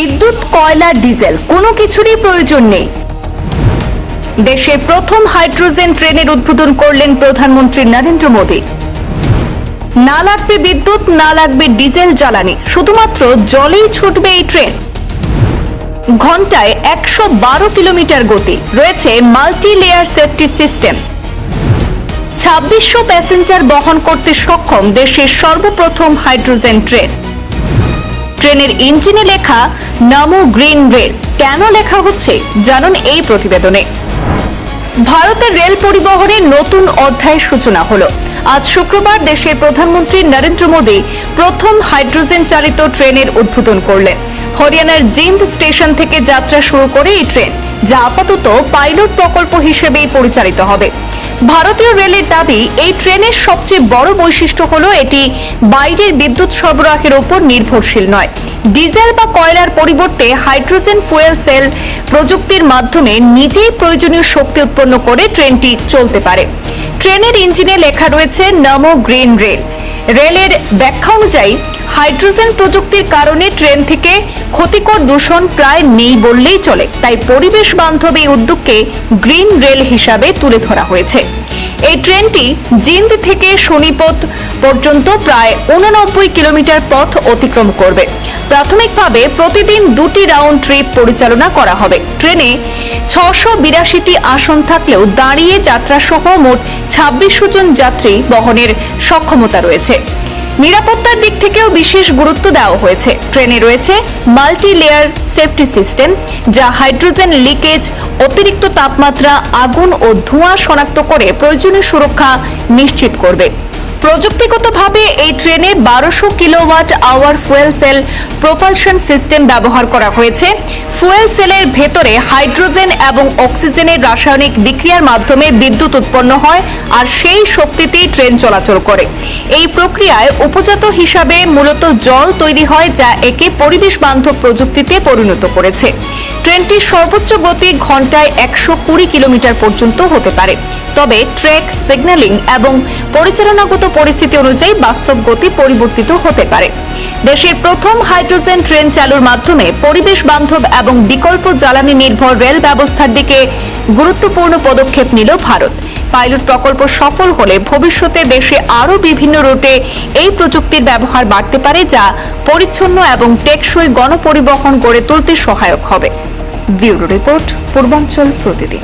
বিদ্যুৎ, কয়লা, ডিজেল কোনো কিছুরই প্রয়োজন নেই। দেশের প্রথম হাইড্রোজেন ট্রেনের উদ্বোধন করলেন প্রধানমন্ত্রী নরেন্দ্র মোদী। না লাগবে বিদ্যুৎ, না লাগবে ডিজেল জ্বালানি, শুধুমাত্র জলেই ছুটবে এই ট্রেন। ঘন্টায় 112 কিলোমিটার গতি, রয়েছে multi layer safety system. 2600 passenger বহন করতে সক্ষম দেশের সর্বপ্রথম হাইড্রোজেন ট্রেন। ট্রেনের ইঞ্জিনে লেখা নামো গ্রিন রেল। কেন লেখা হচ্ছে জানুন এই প্রতিবেদনে। ভারতের রেল পরিবহনে নতুন অধ্যায়ের সূচনা হলো। আজ শুক্রবার দেশের প্রধানমন্ত্রী নরেন্দ্র মোদী প্রথম হাইড্রোজেন চালিত ট্রেনের উদ্বোধন করলেন। হরিয়ানার জিন্দ স্টেশন থেকে যাত্রা শুরু করে এই ট্রেন, যা আপাতত পাইলট প্রকল্প হিসেবেই পরিচালিত হবে। ভারতীয় রেলের দাবি, এই ট্রেনের সবচেয়ে বড় বৈশিষ্ট্য হলো এটি বাইরের বিদ্যুৎ সরবরাহের উপর নির্ভরশীল নয়। ডিজেল বা কয়লার পরিবর্তে হাইড্রোজেন ফুয়েল সেল প্রযুক্তির মাধ্যমে নিজেই প্রয়োজনীয় শক্তি উৎপন্ন করে ট্রেনটি চলতে পারে। ট্রেনের ইঞ্জিনে লেখা রয়েছে নামো গ্রিন রেল। রেলের ব্যাখ্যা অনুযায়ী হাইড্রোজেন প্রযুক্তির কারণে ট্রেন থেকে ক্ষতিকর দূষণ প্রায় নেই বললেই চলে, তাই পরিবেশ বান্ধব এই উদ্যোগকে গ্রিন রেল হিসাবে তুলে ধরা হয়েছে। এই ট্রেনটি জিন্দ থেকে সোনিপত পর্যন্ত প্রায় 89 কিলোমিটার পথ অতিক্রম করবে। প্রাথমিকভাবে প্রতিদিন 2টি রাউন্ড ট্রিপ পরিচালনা করা হবে। ট্রেনে 682টি আসন থাকলেও দাঁড়িয়ে যাত্রা সহ মোট 2600 জন যাত্রী বহনের সক্ষমতা রয়েছে। নিরাপত্তার দিক থেকেও বিশেষ গুরুত্ব দেওয়া হয়েছে। ট্রেনে রয়েছে মাল্টি লেয়ার সেফটি সিস্টেম, যা হাইড্রোজেন লিকেজ, অতিরিক্ত তাপমাত্রা, আগুন ও ধোঁয়া শনাক্ত করে প্রয়োজনীয় সুরক্ষা নিশ্চিত করবে। প্রযুক্তিগতভাবে এই ট্রেনে 1200 kilowatt hour fuel cell propulsion system ব্যবহার করা হয়েছে। ফুয়েল সেলের ভেতরে হাইড্রোজেন এবং অক্সিজেনের রাসায়নিক বিক্রিয়ার মাধ্যমে বিদ্যুৎ উৎপন্ন হয়, আর সেই শক্তিতেই ট্রেন চলাচল করে। এই প্রক্রিয়ায় উপজাত হিসাবে মূলত জল তৈরি হয়, যা একে পরিবেশ বান্ধব প্রযুক্তিতে পরিণত করেছে। ট্রেনটির সর্বোচ্চ গতি ঘন্টায় 120 কিলোমিটার পর্যন্ত হতে পারে, তবে ট্র্যাক, সিগন্যালিং এবং পরিচালনাগত পরিস্থিতি অনুযায়ী বাস্তব গতি পরিবর্তিত হতে পারে। দেশের প্রথম হাইড্রোজেন ট্রেন চালুর মাধ্যমে পরিবেশ বান্ধব এবং বিকল্প জ্বালানি নির্ভর রেল ব্যবস্থার দিকে গুরুত্বপূর্ণ পদক্ষেপ নিল ভারত। পাইলট প্রকল্প সফল হলে ভবিষ্যতে দেশে আরও বিভিন্ন রুটে এই প্রযুক্তির ব্যবহার বাড়তে পারে, যা পরিচ্ছন্ন এবং টেকসই গণপরিবহন গড়ে তুলতে সহায়ক হবে। ব্যুরো রিপোর্ট, পূর্বাঞ্চল প্রতিদিন।